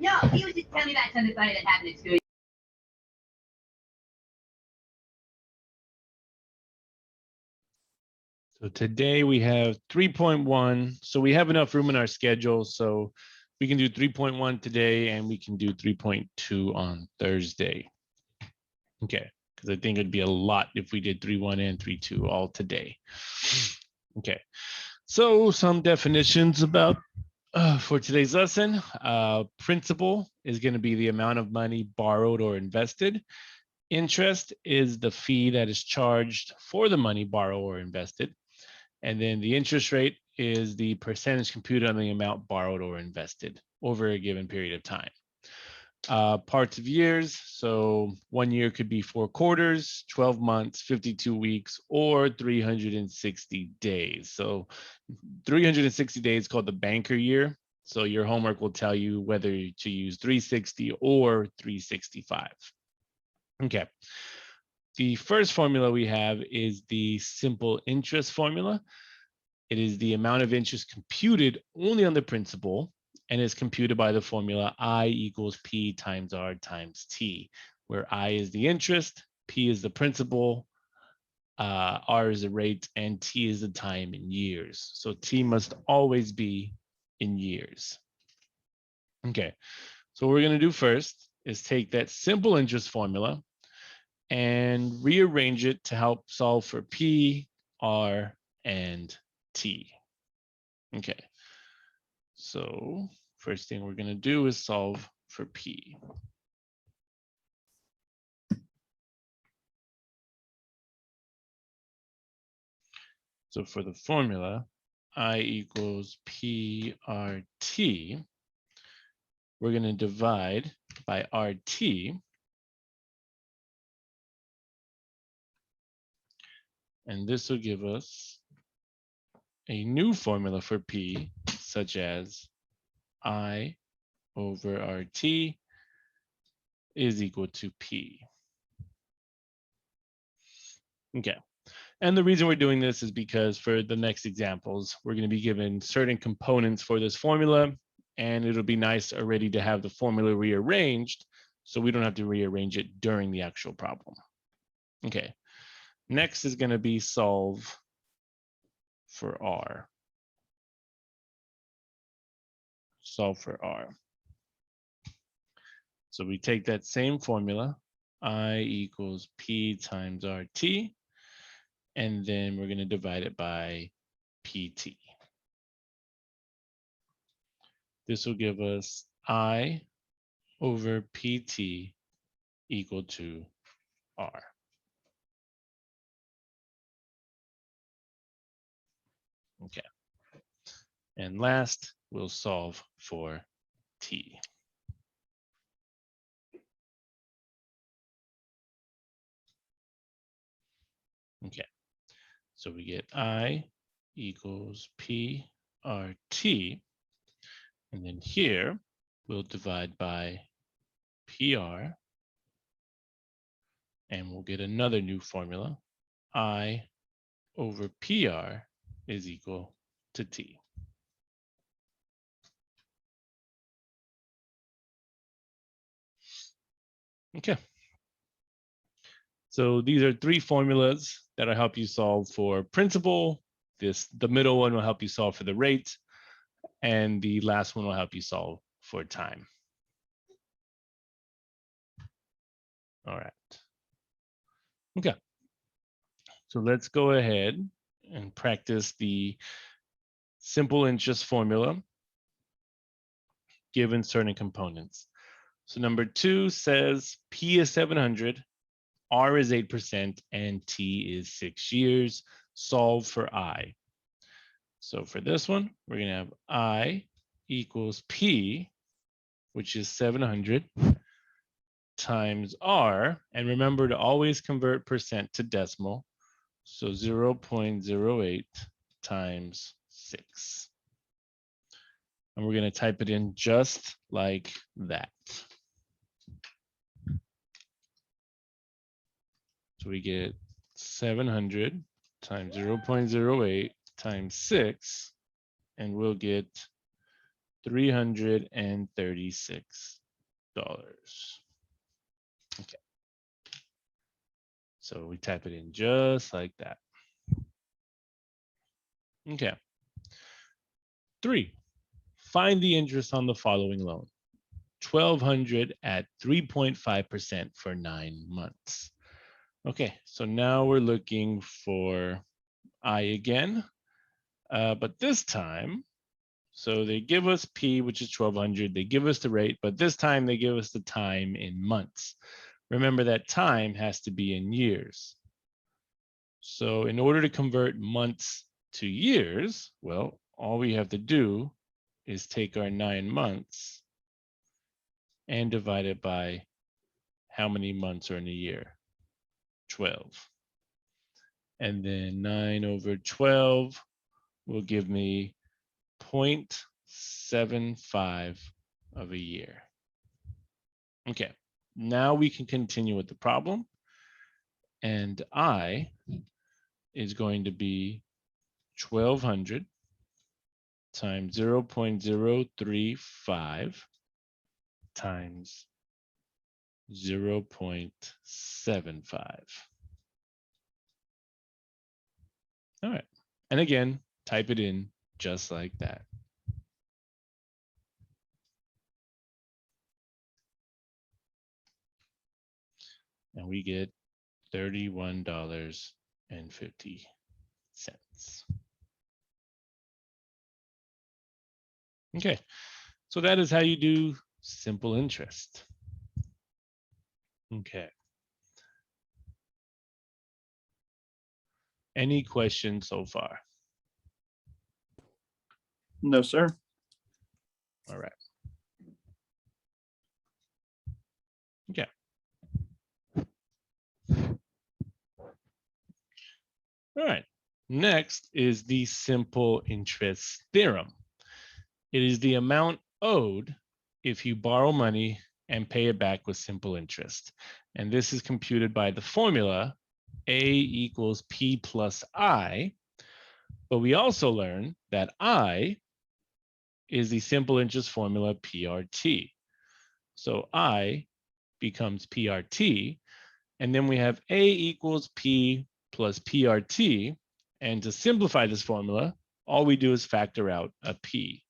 No, he was just telling me about something funny that happened at school. So today we have 3.1. So we have enough room in our schedule. So we can do 3.1 today and we can do 3.2 on Thursday. Okay, because I think it'd be a lot if we did 3.1 and 3.2 all today. Okay, so some definitions about for today's lesson. Principal is going to be the amount of money borrowed or invested. Interest is the fee that is charged for the money borrowed or invested. And then the interest rate is the percentage computed on the amount borrowed or invested over a given period of time. Parts of years, so 1 year could be 4 quarters, 12 months, 52 weeks, or 360 days. So 360 days called the banker year. So your homework will tell you whether to use 360 or 365. Okay. The first formula we have is the simple interest formula. It is the amount of interest computed only on the principal and is computed by the formula I equals P times R times T, where I is the interest, P is the principal, R is the rate, and T is the time in years. So T must always be in years. Okay, so what we're going to do first is take that simple interest formula and rearrange it to help solve for P, R, and T. Okay, so first thing we're going to do is solve for P. So for the formula, I equals PRT, we're going to divide by RT. And this will give us a new formula for P, such as I over RT is equal to P. Okay. And the reason we're doing this is because for the next examples, we're going to be given certain components for this formula, and it'll be nice already to have the formula rearranged so we don't have to rearrange it during the actual problem. Okay. Next is going to be solve for R. Solve for R. So we take that same formula, I equals P times RT, and then we're going to divide it by PT. This will give us I over PT equal to R. Okay. And last, we'll solve for T. Okay. So we get I equals PRT. And then here, we'll divide by PR. And we'll get another new formula. I over PR is equal to T. Okay. So these are 3 formulas that'll help you solve for principal. The middle one will help you solve for the rate. And the last one will help you solve for time. All right. Okay. So let's go ahead and practice the simple interest formula given certain components. So number 2 says P is 700, R is 8%, and T is 6 years. Solve for I. So for this one, we're going to have I equals P, which is 700, times R. And remember to always convert percent to decimal. So 0.08 times 6. And we're going to type it in just like that. So we get 700 times 0.08 times 6, and we'll get $336. Okay. So we type it in just like that. Okay. 3, find the interest on the following loan. $1,200 at 3.5% for 9 months. Okay, so now we're looking for I again, but this time, so they give us P, which is 1,200. They give us the rate, but this time they give us the time in months. Remember that time has to be in years. So in order to convert months to years, well, all we have to do is take our 9 months and divide it by how many months are in a year? 12. And then 9 over 12 will give me 0.75 of a year. Okay, now we can continue with the problem. And I is going to be 1,200 times 0.035 times 0.75. All right, and again, type it in just like that. And we get $31.50. Okay, so that is how you do simple interest. Okay. Any questions so far? No, sir. All right. Okay. All right. Next is the simple interest theorem. It is the amount owed if you borrow money and pay it back with simple interest. And this is computed by the formula A equals P plus I. But we also learn that I is the simple interest formula PRT. So I becomes PRT, and then we have A equals P plus PRT. And to simplify this formula, all we do is factor out a P,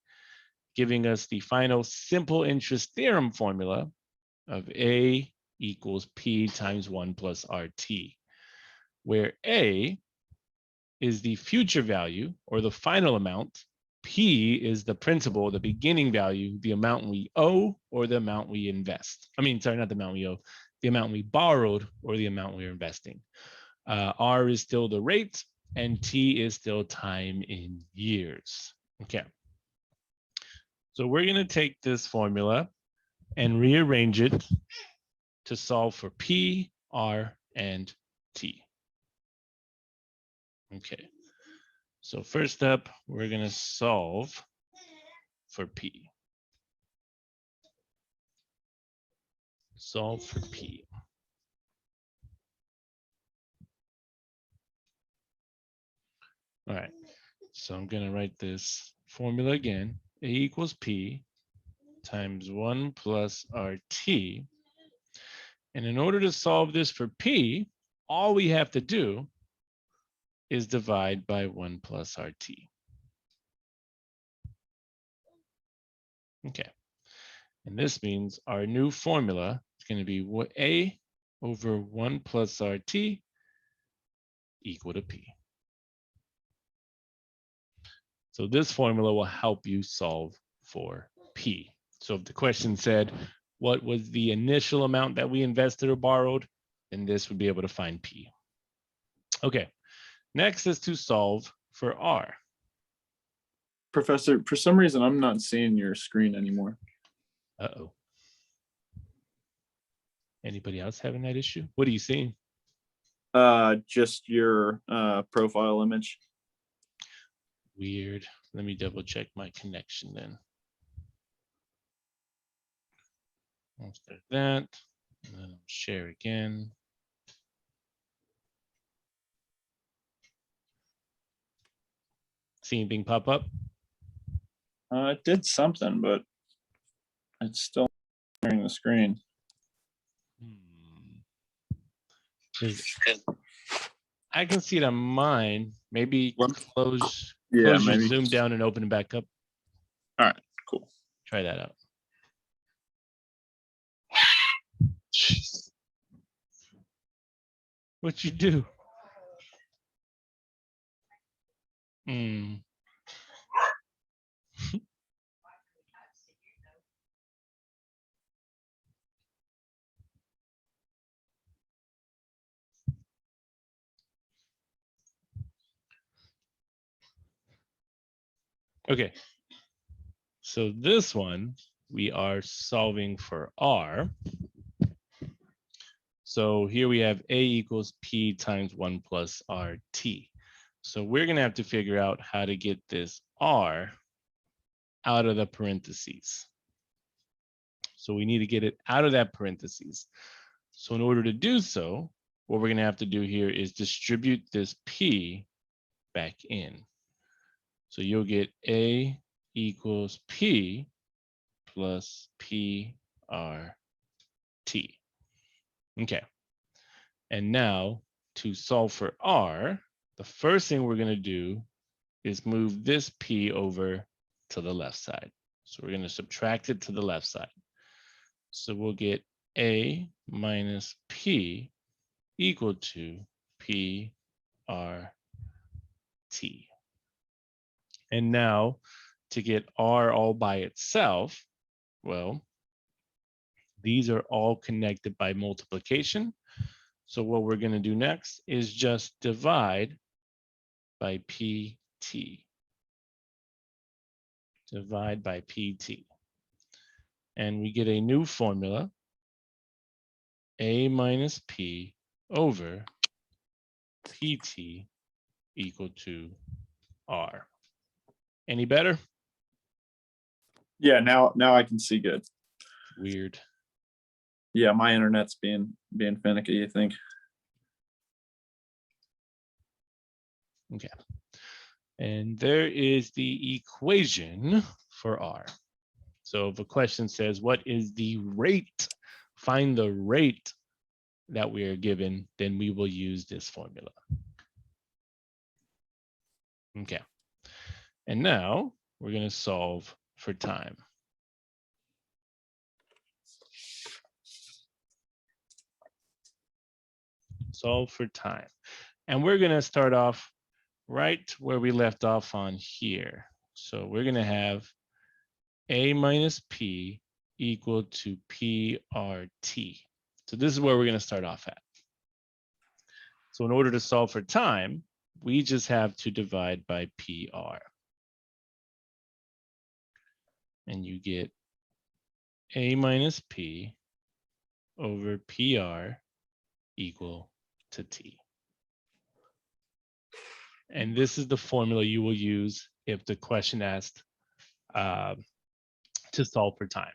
giving us the final simple interest theorem formula of A equals P times 1 plus RT, where A is the future value or the final amount. P is the principal, the beginning value, the amount we owe or the amount we invest. I mean, sorry, not the amount we owe, the amount we borrowed or the amount we're investing. R is still the rate and T is still time in years. Okay. So we're going to take this formula and rearrange it to solve for P, R, and T. Okay. So first up, we're going to solve for P. Solve for P. All right. So I'm going to write this formula again. A equals P times 1 plus RT. And in order to solve this for P, all we have to do is divide by 1 plus RT. Okay. And this means our new formula is going to be A over 1 plus RT equal to P. So this formula will help you solve for P. So if the question said, what was the initial amount that we invested or borrowed, then this would be able to find P. Okay, next is to solve for R. Professor, for some reason, I'm not seeing your screen anymore. Uh-oh. Anybody else having that issue? What are you seeing? Just your profile image. Weird. Let me double check my connection then. After that, and then I'll share again. See anything pop up? It did something, but it's still sharing the screen. 'Cause I can see it on mine. Maybe What? close Yeah, your maybe. Zoom down and open it back up. All right, cool. Try that out. Jeez. What'd you do? Hmm. Okay. So this one, we are solving for R. So here we have A equals P times 1 plus RT. So we're going to have to figure out how to get this R out of the parentheses. So we need to get it out of that parentheses. So in order to do so, what we're going to have to do here is distribute this P back in. So you'll get A equals P plus PRT. Okay. And now to solve for R, the first thing we're going to do is move this P over to the left side. So we're going to subtract it to the left side. So we'll get A minus P equal to PRT. And now to get R all by itself, well, these are all connected by multiplication. So what we're going to do next is just divide by PT. Divide by PT. And we get a new formula, A minus P over PT equal to R. Any better? Yeah, now I can see good. Weird. Yeah, my internet's being finicky, I think. Okay. And there is the equation for R. So if a question says, what is the rate? Find the rate that we are given, then we will use this formula. Okay. And now we're going to solve for time. Solve for time. And we're going to start off right where we left off on here. So we're going to have A minus P equal to PRT. So this is where we're going to start off at. So in order to solve for time, we just have to divide by PR. And you get A minus P over PR equal to T. And this is the formula you will use if the question asked to solve for time.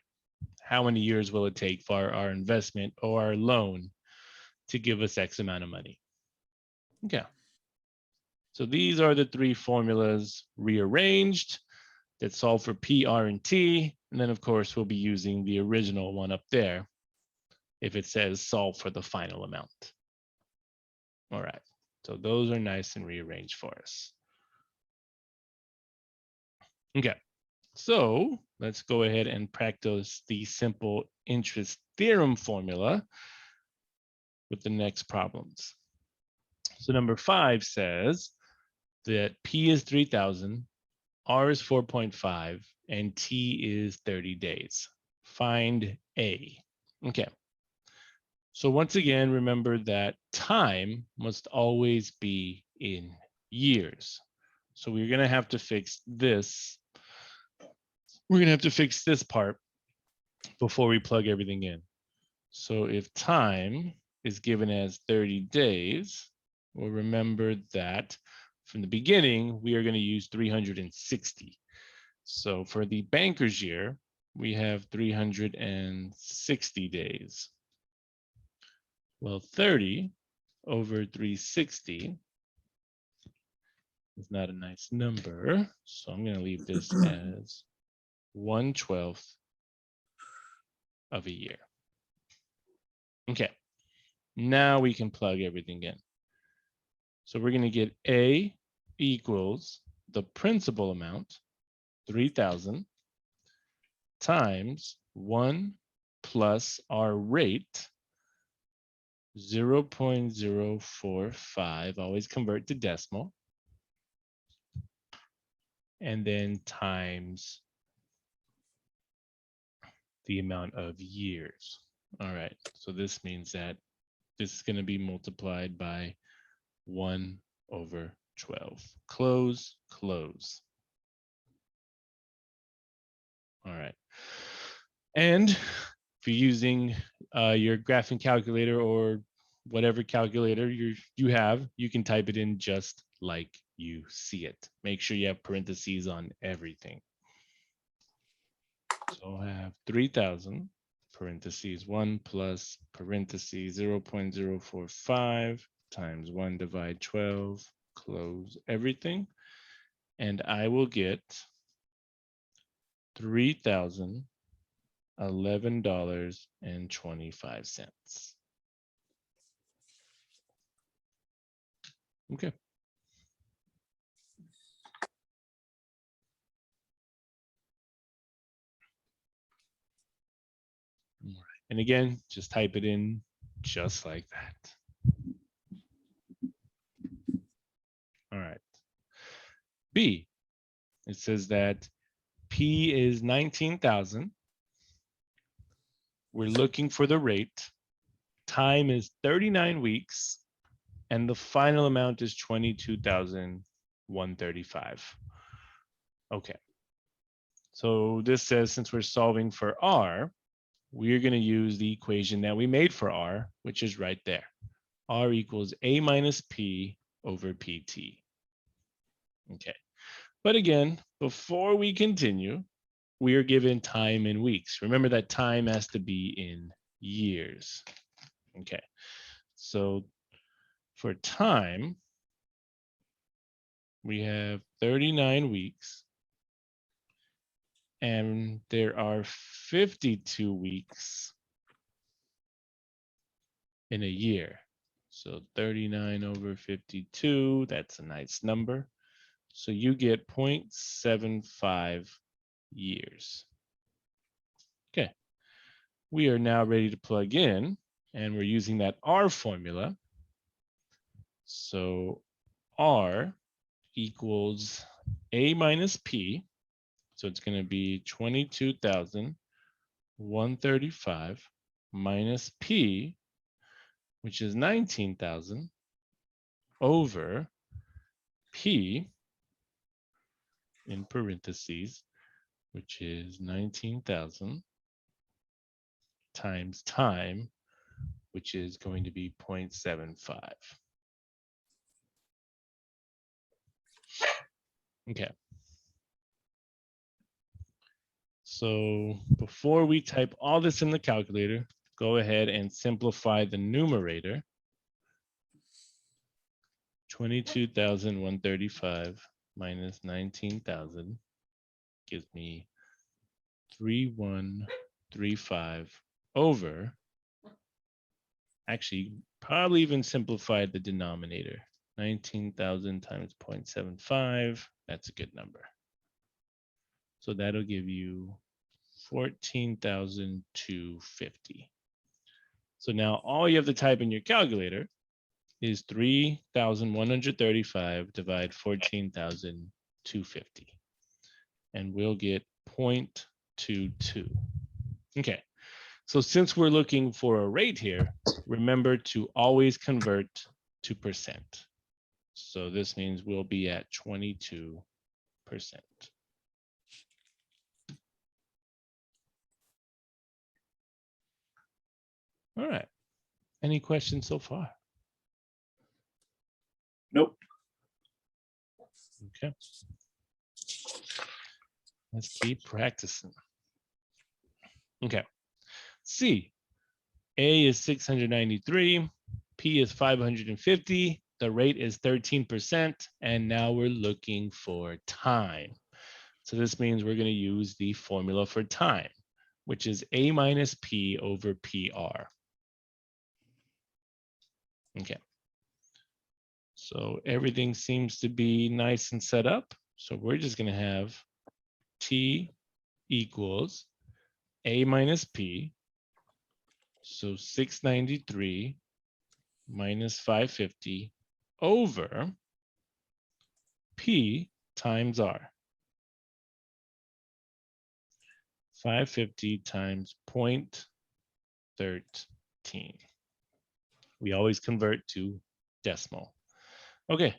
How many years will it take for our investment or our loan to give us X amount of money? Okay. So these are the three formulas rearranged that solve for P, R, and T. And then, of course, we'll be using the original one up there if it says solve for the final amount. All right. So those are nice and rearranged for us. Okay. So let's go ahead and practice the simple interest theorem formula with the next problems. So number 5 says that P is 3,000, R is 4.5, and T is 30 days. Find A. Okay. So once again, remember that time must always be in years. So we're going to have to fix this. We're going to have to fix this part before we plug everything in. So if time is given as 30 days, we'll remember that from the beginning, we are going to use 360. So for the banker's year, we have 360 days. Well, 30 over 360 is not a nice number. So I'm going to leave this as 1/12 of a year. Okay, now we can plug everything in. So we're going to get A equals the principal amount, 3,000, times 1 plus our rate, 0.045, always convert to decimal, and then times the amount of years. All right, so this means that this is going to be multiplied by 1/12. Close, close. All right. And if you're using your graphing calculator or whatever calculator you have, you can type it in just like you see it. Make sure you have parentheses on everything. So I have 3,000, parentheses 1 plus parentheses 0.045 times 1 divide 12, close everything. And I will get $3,011.25. Okay. All right. And again, just type it in just like that. All right. B, it says that P is 19,000. We're looking for the rate. Time is 39 weeks. And the final amount is 22,135. Okay. So this says since we're solving for R, we're going to use the equation that we made for R, which is right there. R equals A minus P over PT. Okay. But again, before we continue, we are given time in weeks. Remember that time has to be in years. Okay. So for time, we have 39 weeks. And there are 52 weeks in a year. So 39 over 52, that's a nice number. So you get 0.75 years. Okay. We are now ready to plug in, and we're using that R formula. So R equals A minus P. So it's going to be 22,135 minus P, which is 19,000, over P in parentheses, which is 19,000 times time, which is going to be 0.75. Okay. So before we type all this in the calculator, go ahead and simplify the numerator. 22,135 minus 19,000 gives me 3,135 over, actually probably even simplified the denominator. 19,000 times 0.75, that's a good number. So that'll give you 14,250. So now all you have to type in your calculator is 3,135 divide 14,250. And we'll get 0.22. Okay. So since we're looking for a rate here, remember to always convert to percent. So this means we'll be at 22%. All right. Any questions so far? Nope. Okay. Let's keep practicing. Okay. C. A is 693. P is 550. The rate is 13%. And now we're looking for time. So this means we're going to use the formula for time, which is A minus P over PR. Okay. So everything seems to be nice and set up. So we're just going to have T equals A minus P. So 693 minus 550 over P times R. 550 times 0.13. We always convert to decimal. Okay,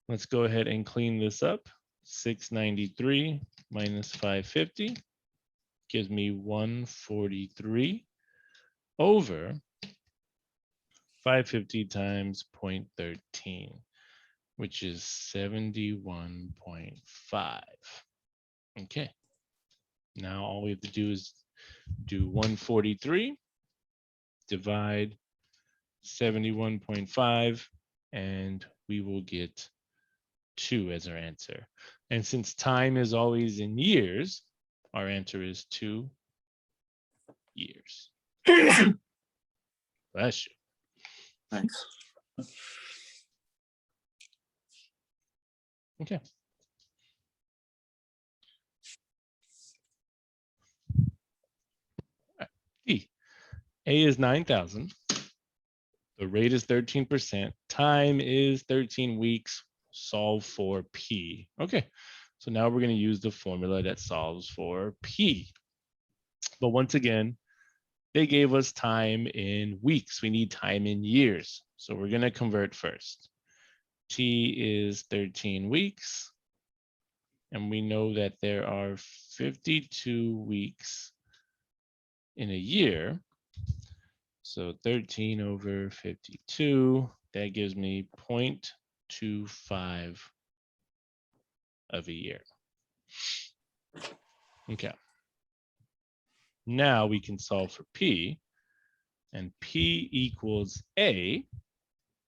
let's go ahead and clean this up. 693 minus 550 gives me 143 over 550 times 0.13, which is 71.5. Okay. Now all we have to do is do 143 divide 71.5, and we will get 2 as our answer. And since time is always in years, our answer is 2 years. Bless you. Thanks. Okay. D. A is 9,000. The rate is 13%. Time is 13 weeks. Solve for P. Okay. So now we're going to use the formula that solves for P. But once again, they gave us time in weeks. We need time in years. So we're going to convert first. T is 13 weeks. And we know that there are 52 weeks in a year. So 13 over 52, that gives me 0.25 of a year. Okay. Now we can solve for P, and P equals A,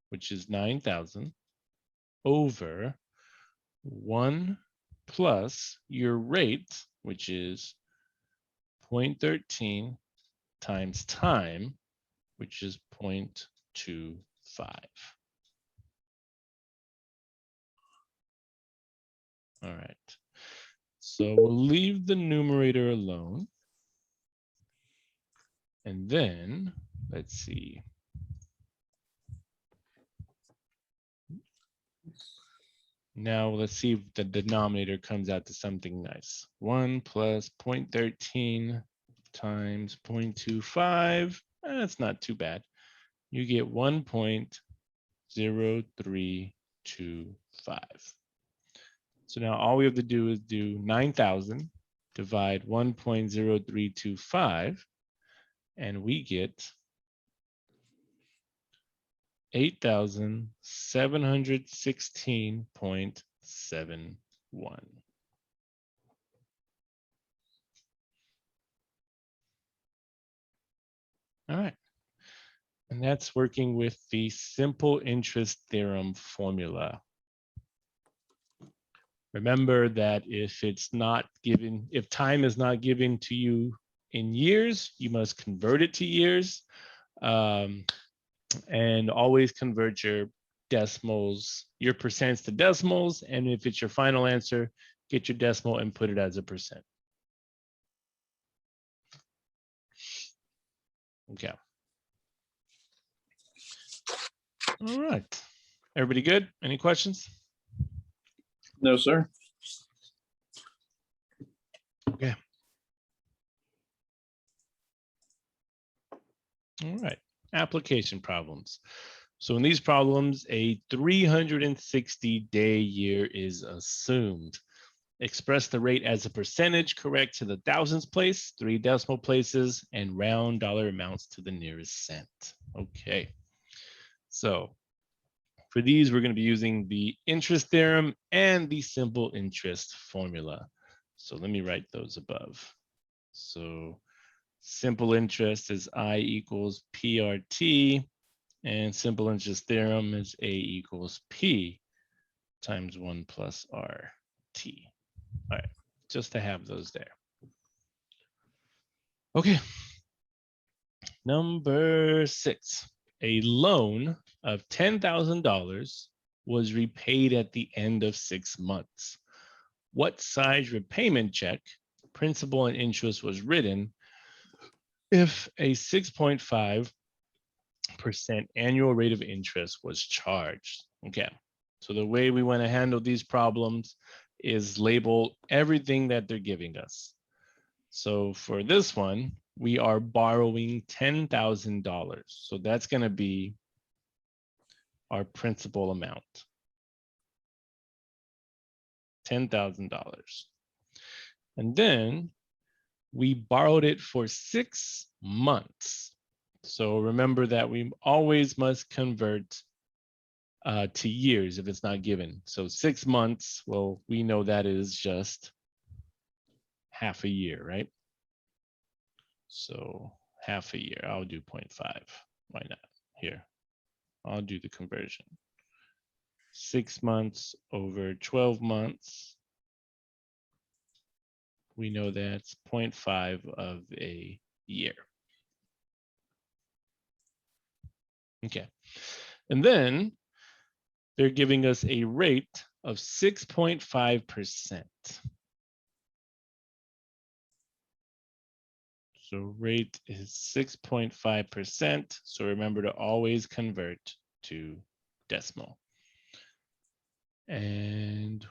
which is 9,000, over 1 plus your rate, which is 0.13 times time, which is 0.25. All right. So we'll leave the numerator alone. And then let's see. Now let's see if the denominator comes out to something nice. 1 plus 0.13 times 0.25. That's not too bad. You get 1.0325. So now all we have to do is do 9,000 divide 1.0325, and we get 8,716.71. All right. And that's working with the simple interest theorem formula. Remember that if it's not given, if time is not given to you in years, you must convert it to years. And always convert your decimals, your percents to decimals. And if it's your final answer, get your decimal and put it as a percent. Okay. All right. Everybody good? Any questions? No, sir. Okay. All right. Application problems. So in these problems, a 360-day year is assumed. Express the rate as a percentage correct to the thousands place, 3 decimal places, and round dollar amounts to the nearest cent. Okay. So for these, we're going to be using the interest theorem and the simple interest formula. So let me write those above. So simple interest is I equals PRT, and simple interest theorem is A equals P times 1 plus RT. All right. just to have those there. Okay. Number 6, a loan of $10,000 was repaid at the end of 6 months. What size repayment check, principal and interest, was written if a 6.5% annual rate of interest was charged? Okay, so the way we want to handle these problems is label everything that they're giving us. So for this one, we are borrowing $10,000. So that's going to be our principal amount, $10,000. And then we borrowed it for 6 months. So remember that we always must convert to years if it's not given. So 6 months, well, we know that is just half a year, right? So half a year, I'll do 0.5. Why not? Here, I'll do the conversion. 6 months over 12 months. We know that's 0.5 of a year. Okay, and then they're giving us a rate of 6.5%. So rate is 6.5%. So remember to always convert to decimal. And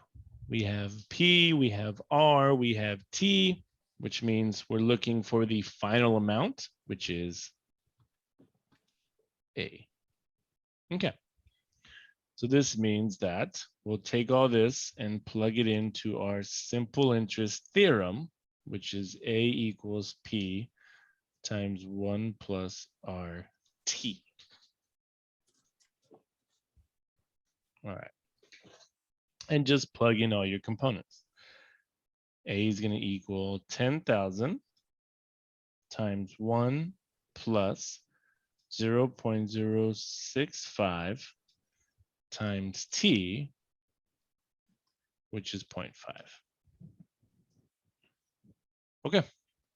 we have P, we have R, we have T, which means we're looking for the final amount, which is A. Okay. So this means that we'll take all this and plug it into our simple interest theorem, which is A equals P times 1 plus RT. All right. And just plug in all your components. A is going to equal 10,000 times 1 plus 0.065 times T, which is 0.5. Okay,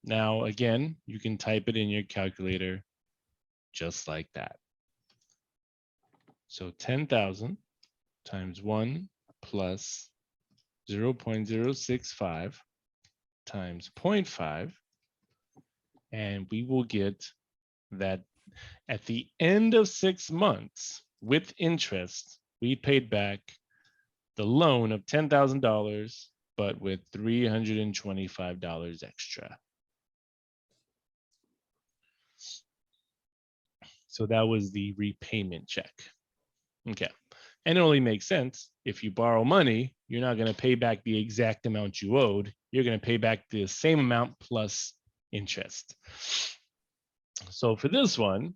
now again, you can type it in your calculator just like that. So 10,000 times 1 plus 0.065 times 0.5, and we will get that at the end of 6 months with interest, we paid back the loan of $10,000, but with $325 extra. So that was the repayment check. Okay. And it only makes sense. If you borrow money, you're not going to pay back the exact amount you owed. You're going to pay back the same amount plus interest. So for this one,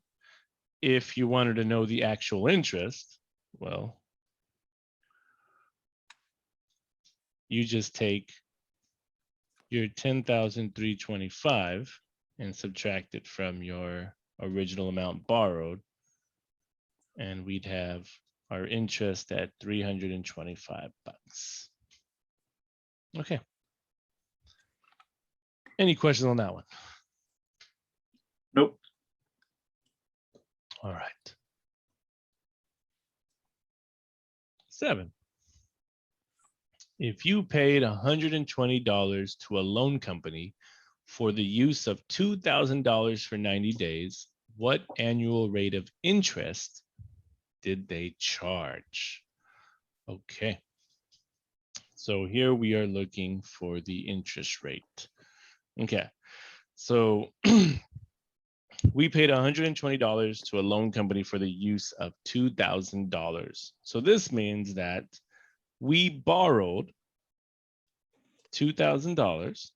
if you wanted to know the actual interest, well, you just take your 10,325 and subtract it from your original amount borrowed, and we'd have our interest at $325. Okay. Any questions on that one? Nope. All right. 7. If you paid $120 to a loan company for the use of $2,000 for 90 days, what annual rate of interest did they charge? Okay. So here we are looking for the interest rate. Okay. So we paid $120 to a loan company for the use of $2,000. So this means that we borrowed $2,000,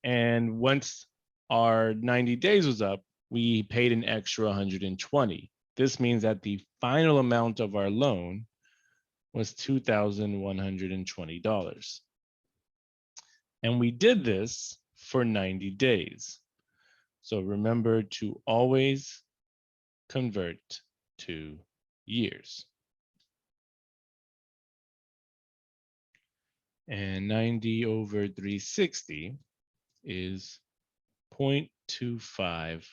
and once our 90 days was up, we paid an extra $120. This means that the final amount of our loan was $2,120. And we did this for 90 days. So remember to always convert to years. And 90 over 360 is 0.25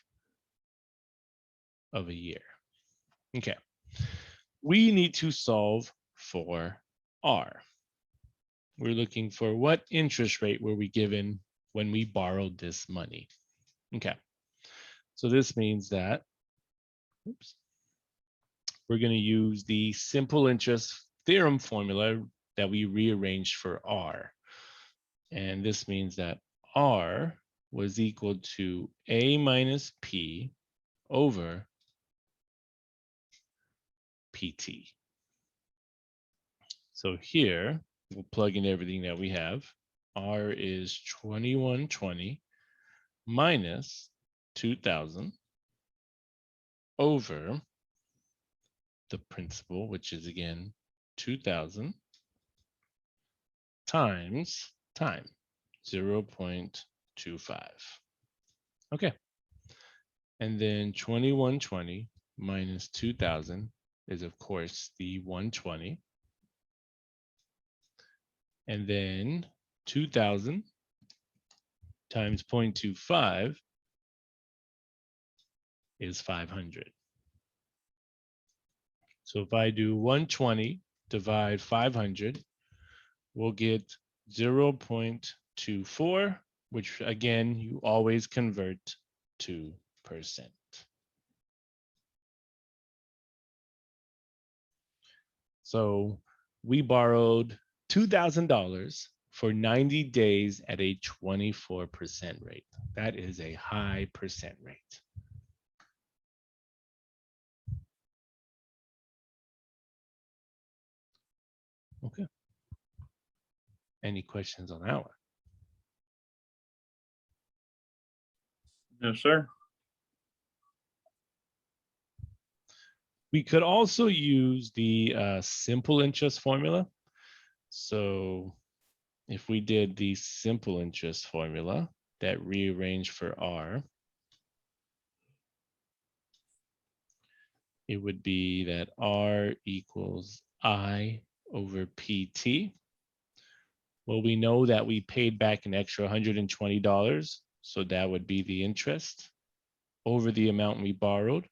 of a year. Okay. We need to solve for R. We're looking for what interest rate were we given when we borrowed this money. Okay. So this means that, oops, we're going to use the simple interest theorem formula that we rearranged for R. And this means that R was equal to A minus P over PT. So here, we'll plug in everything that we have. R is 2120 minus 2000 over the principal, which is again 2000 times time, 0.25. Okay. And then 2120 minus 2000 is of course the 120. And then 2000 times 0.25 is 500. So if I do 120 divide 500, we'll get 0.24, which again, you always convert to percent. So we borrowed $2,000 for 90 days at a 24% rate. That is a high percent rate. Okay. Any questions on that one? Yes, sir. We could also use the simple interest formula. So if we did the simple interest formula that rearranged for R, it would be that R equals I over PT. Well, we know that we paid back an extra $120, so that would be the interest over the amount we borrowed,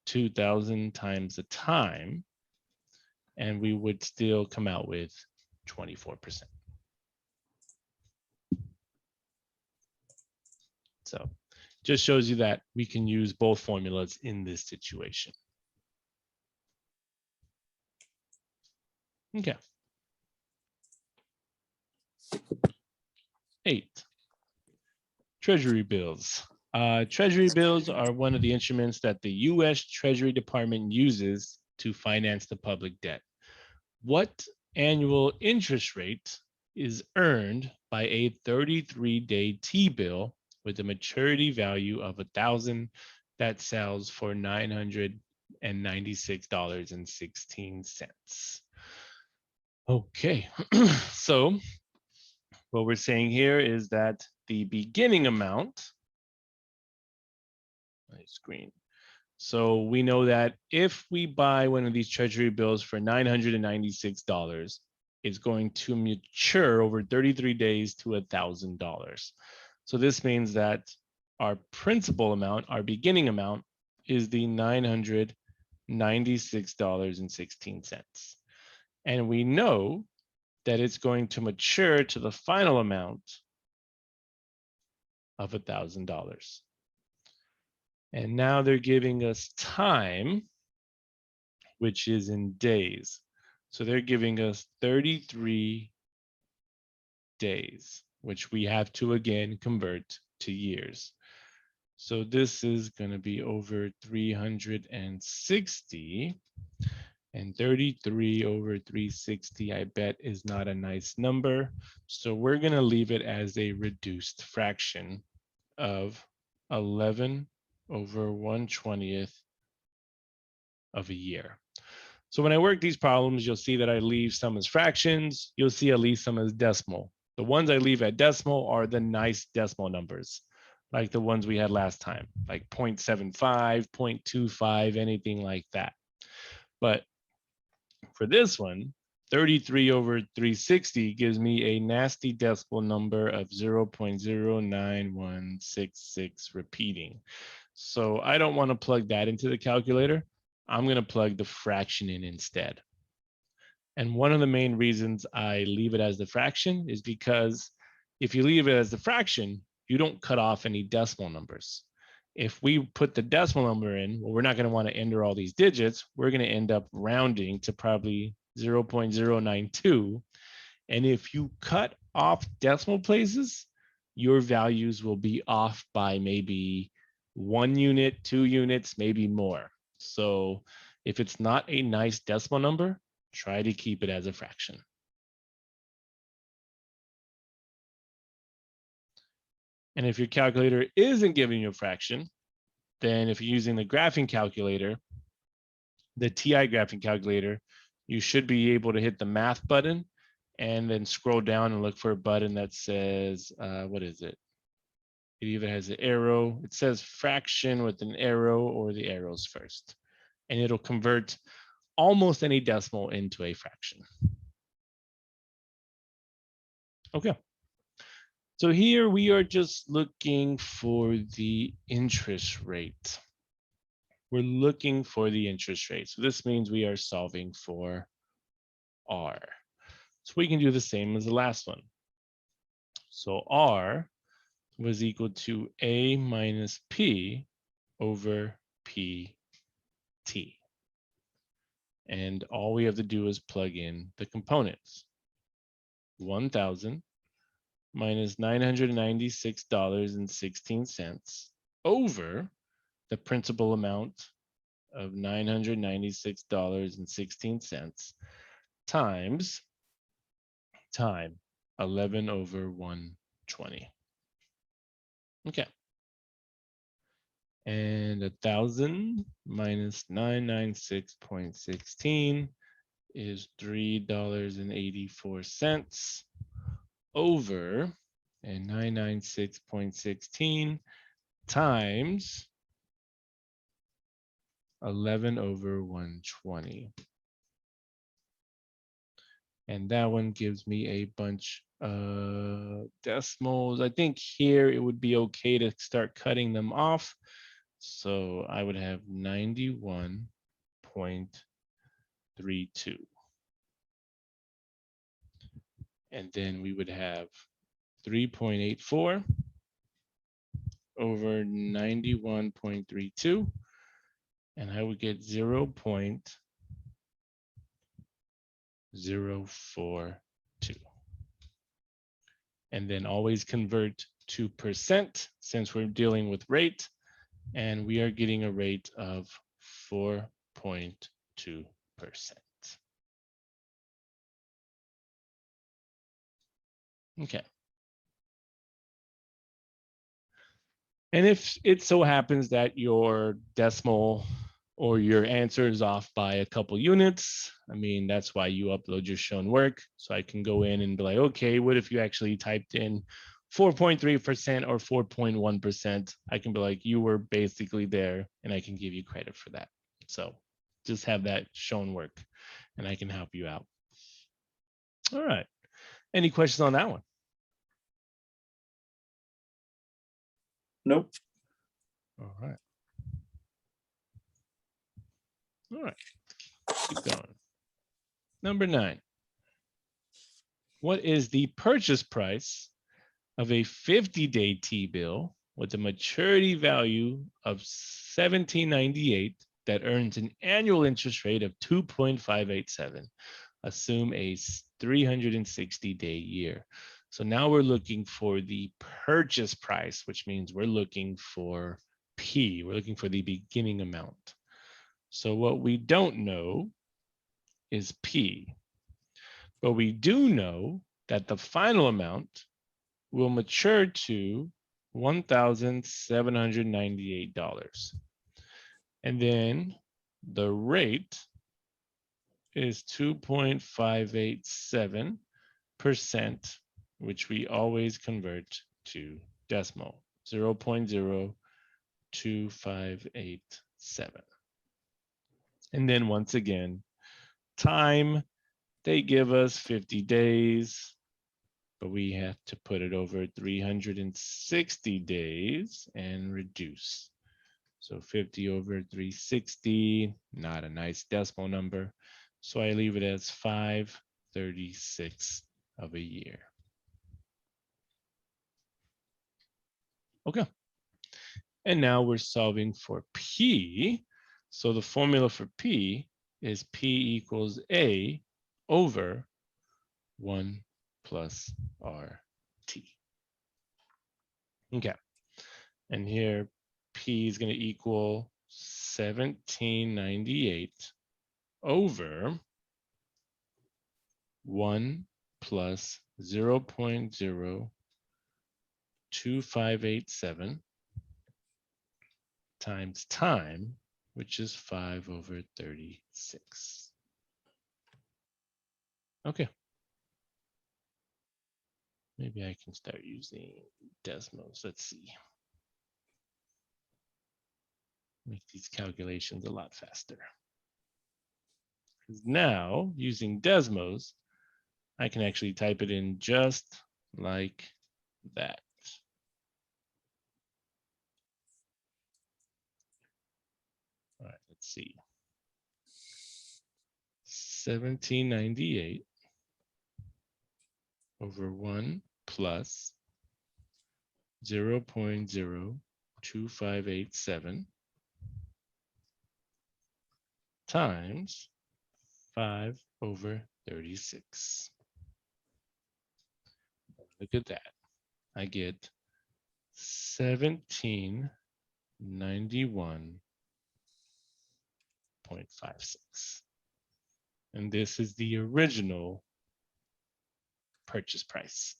2,000 times the time, and we would still come out with 24%. So just shows you that we can use both formulas in this situation. Okay. 8, Treasury bills. Treasury bills are one of the instruments that the US Treasury Department uses to finance the public debt. What annual interest rate is earned by a 33-day T-bill with a maturity value of $1,000 that sells for $996.16? Okay, so what we're saying here is that the beginning amount, my screen. So we know that if we buy one of these treasury bills for $996, it's going to mature over 33 days to $1,000. So this means that our principal amount, our beginning amount, is the $996.16. And we know that it's going to mature to the final amount of $1,000. And now they're giving us time, which is in days. So they're giving us 33 days, which we have to again convert to years. So this is going to be over 360, and 33 over 360, I bet, is not a nice number. So we're going to leave it as a reduced fraction of 11 over 1/20th of a year. So when I work these problems, you'll see that I leave some as fractions. You'll see I leave some as decimal. The ones I leave at decimal are the nice decimal numbers, like the ones we had last time, like 0.75, 0.25, anything like that. But for this one, 33 over 360 gives me a nasty decimal number of 0.09166 repeating. So I don't want to plug that into the calculator. I'm going to plug the fraction in instead. And one of the main reasons I leave it as the fraction is because if you leave it as the fraction, you don't cut off any decimal numbers. If we put the decimal number in, well, we're not going to want to enter all these digits. We're going to end up rounding to probably 0.092. And if you cut off decimal places, your values will be off by maybe 1 unit, 2 units, maybe more. So if it's not a nice decimal number, try to keep it as a fraction. And if your calculator isn't giving you a fraction, then if you're using the graphing calculator, the TI graphing calculator, you should be able to hit the math button and then scroll down and look for a button that says, what is it? It either has an arrow, it says fraction with an arrow or the arrows first. And it'll convert almost any decimal into a fraction. Okay. So here we are just looking for the interest rate. We're looking for the interest rate. So this means we are solving for R. So we can do the same as the last one. So R was equal to A minus P over PT. And all we have to do is plug in the components. 1,000 minus $996.16 over the principal amount of $996.16 times time 11 over 120. Okay. And 1,000 minus 996.16 is $3.84 over and 996.16 times 11 over 120. And that one gives me a bunch of decimals. I think here it would be okay to start cutting them off. So I would have 91.32. And then we would have 3.84 over 91.32. And I would get 0.042. And then always convert to percent since we're dealing with rate. And we are getting a rate of 4.2%. Okay. And if it so happens that your decimal or your answer is off by a couple units, I mean, that's why you upload your shown work. So I can go in and be like, okay, what if you actually typed in 4.3% or 4.1%? I can be like, you were basically there and I can give you credit for that. So just have that shown work and I can help you out. All right. Any questions on that one? Nope. All right. All right. Keep going. Number 9. What is the purchase price of a 50-day T-bill with a maturity value of $17.98 that earns an annual interest rate of 2.587? Assume a 360-day year. So now we're looking for the purchase price, which means we're looking for P. We're looking for the beginning amount. So what we don't know is P. But we do know that the final amount will mature to $1,798. And then the rate is 2.587%, which we always convert to decimal, 0.0257. And then once again, time They give us 50 days, but we have to put it over 360 days and reduce. So 50 over 360, not a nice decimal number. So I leave it as 5/36 of a year. Okay. And now we're solving for P. So the formula for P is P equals A over 1 plus RT. Okay. And here P is going to equal 1798 over 1 plus 0.02587 times time, which is 5/36. Okay. Maybe I can start using Desmos. Let's see. Make these calculations a lot faster. Because now, using Desmos, I can actually type it in just like that. All right, let's see. 1798 over 1 plus 0.02587 times 5/36. Look at that. I get 1791.56. And this is the original purchase price.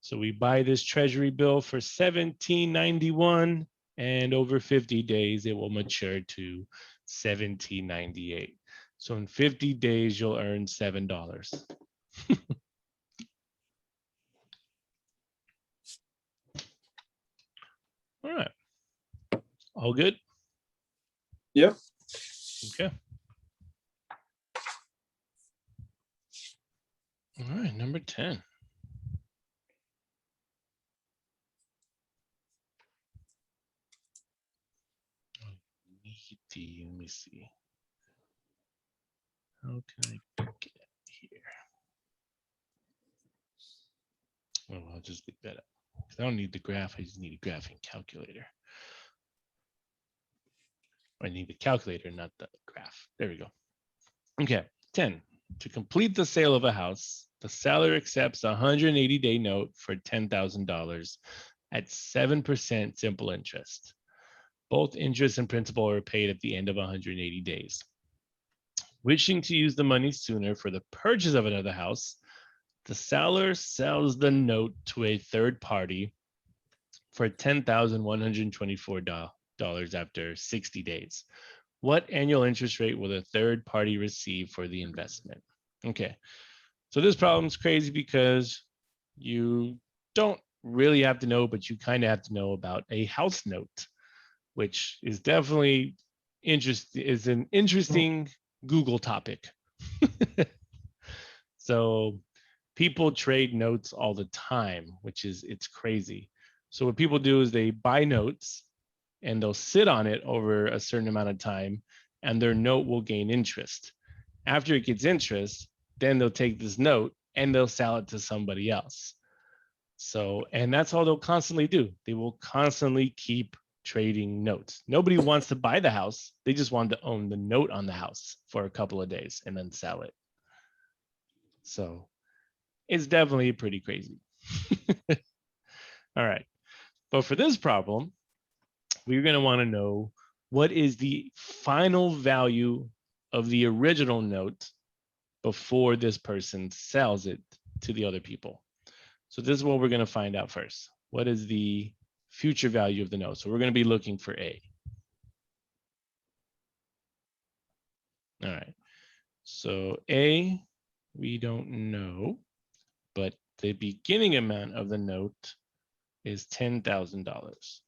So we buy this treasury bill for 1791, and over 50 days, it will mature to 1798. So in 50 days, you'll earn $7. All right. All good? Yep. Okay. All right, number 10. Let me see. How can I get here? Oh, I'll just leave that up. I don't need the graph, I just need a graphing calculator. I need the calculator, not the graph. There we go. Okay, 10. To complete the sale of a house, the seller accepts a 180-day note for $10,000 at 7% simple interest. Both interest and principal are paid at the end of 180 days. Wishing to use the money sooner for the purchase of another house, the seller sells the note to a third party for $10,124 after 60 days. What annual interest rate will the third party receive for the investment? Okay, so this problem is crazy because you don't really have to know, but you kind of have to know about a house note, which is definitely is an interesting Google topic. So people trade notes all the time, it's crazy. So what people do is they buy notes and they'll sit on it over a certain amount of time, and their note will gain interest. After it gets interest, then they'll take this note and they'll sell it to somebody else. So, and that's all they'll constantly do. They will constantly keep trading notes. Nobody wants to buy the house. They just want to own the note on the house for a couple of days and then sell it. So it's definitely pretty crazy. All right. But for this problem, we're going to want to know what is the final value of the original note before this person sells it to the other people. So this is what we're going to find out first. What is the future value of the note? So we're going to be looking for A. All right. So A, we don't know, but the beginning amount of the note is $10,000.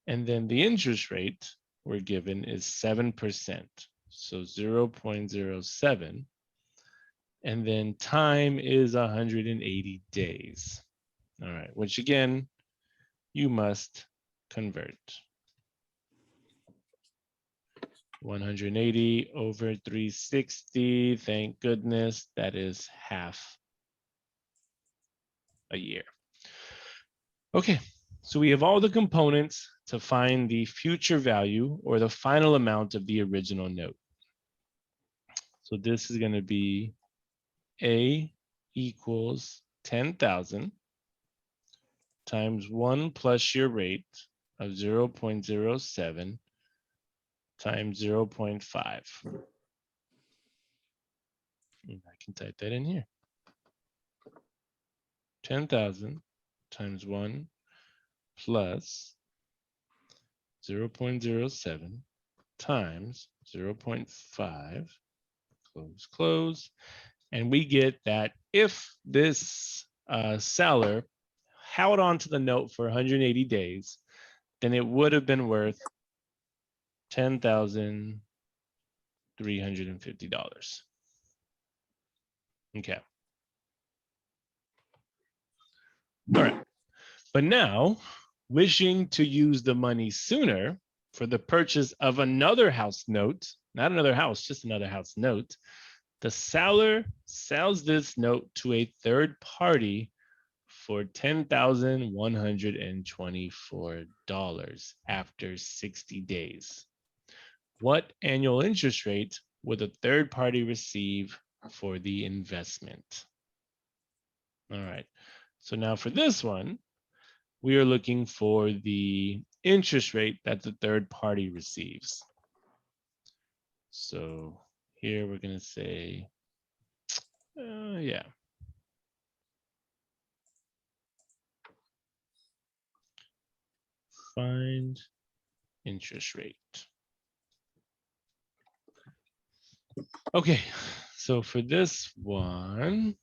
And then the interest rate we're given is 7%. So 0.07 And then time is 180 days. All right, which again, you must convert. 180 over 360, thank goodness, that is half a year. Okay, so we have all the components to find the future value or the final amount of the original note. So this is going to be A equals 10,000 times 1 plus your rate of 0.07 times 0.5. And I can type that in here. 10,000 times 1 plus 0.07 times 0.5, close, close. And we get that if this seller held on to the note for 180 days, then it would have been worth $10,350. Okay. All right. But now, wishing to use the money sooner for the purchase of another house note, not another house, just another house note, the seller sells this note to a third party for $10,124 after 60 days. What annual interest rate would the third party receive for the investment? All right. So now for this one, we are looking for the interest rate that the third party receives. So here we're going to say, yeah. Find interest rate. Okay, so for this one,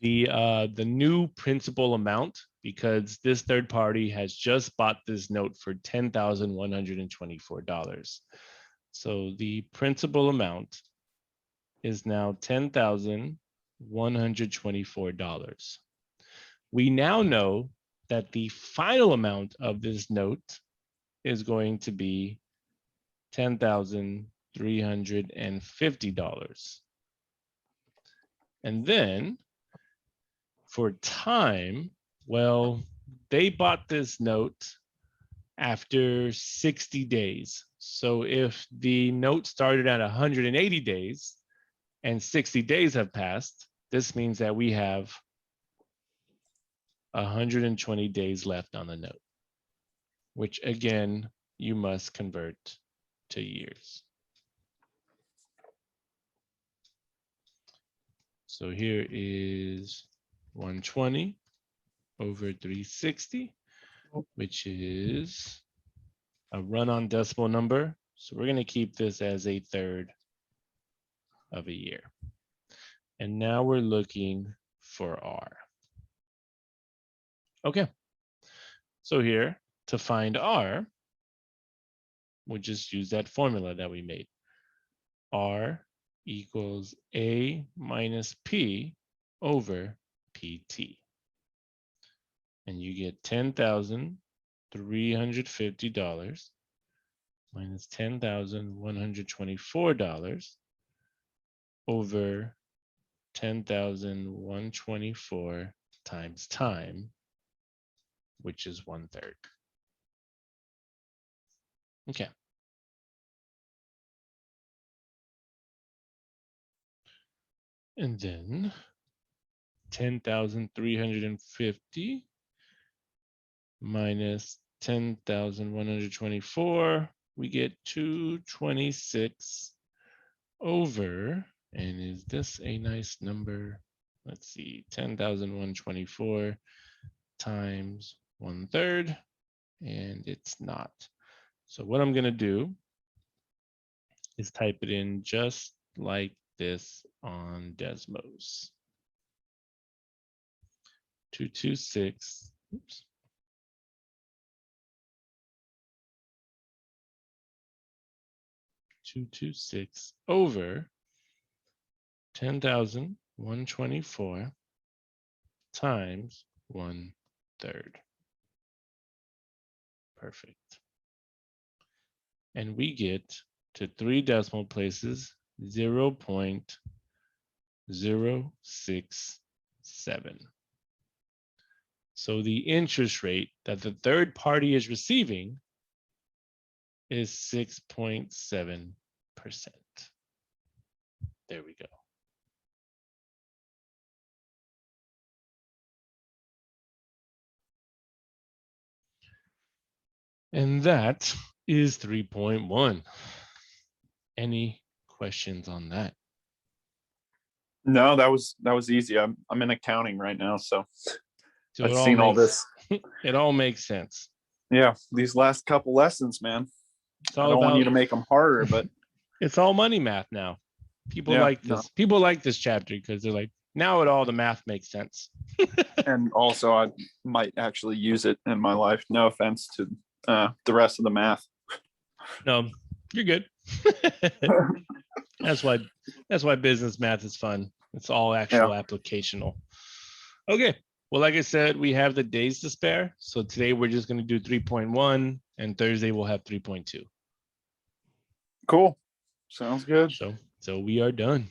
the new principal amount, because this third party has just bought this note for $10,124. So the principal amount is now $10,124. We now know that the final amount of this note is going to be $10,350. And then for time, well, they bought this note after 60 days. So if the note started at 180 days and 60 days have passed, this means that we have 120 days left on the note, which again, you must convert to years. So here is 120 over 360, which is a run-on decimal number. So we're going to keep this as a third of a year. And now we're looking for R. Okay. So here, to find R, we'll just use that formula that we made. R equals A minus P over PT. And you get $10,350 minus $10,124 over 10,124 times time, which is 1/3. Okay. And then 10,350 minus 10,124, we get 226 over, and is this a nice number? Let's see, 10,124 times 1/3, and it's not. So what I'm gonna do is type it in just like this on Desmos. 226, oops. 226 over 10,124 times 1/3. Perfect. And we get to 3 decimal places, 0.067. So the interest rate that the third party is receiving is 6.7%. There we go. And that is 3.1. Any questions on that? No, that was easy. I'm in accounting right now, so So I've seen all this. It all makes sense. Yeah, these last couple lessons, man. It's I all don't want you to about, make them harder, but it's all money math now. People Yeah, like no. this. People like this chapter because they're like, now it all the math makes sense. and also I might actually use it in my life. No offense to the rest of the math. No, you're good. That's why business math is fun. It's all actual applicational. Okay. Well, like I said, we have the days to spare. So today we're just going to do 3.1 and Thursday we'll have 3.2. Cool. Sounds good. So we are done.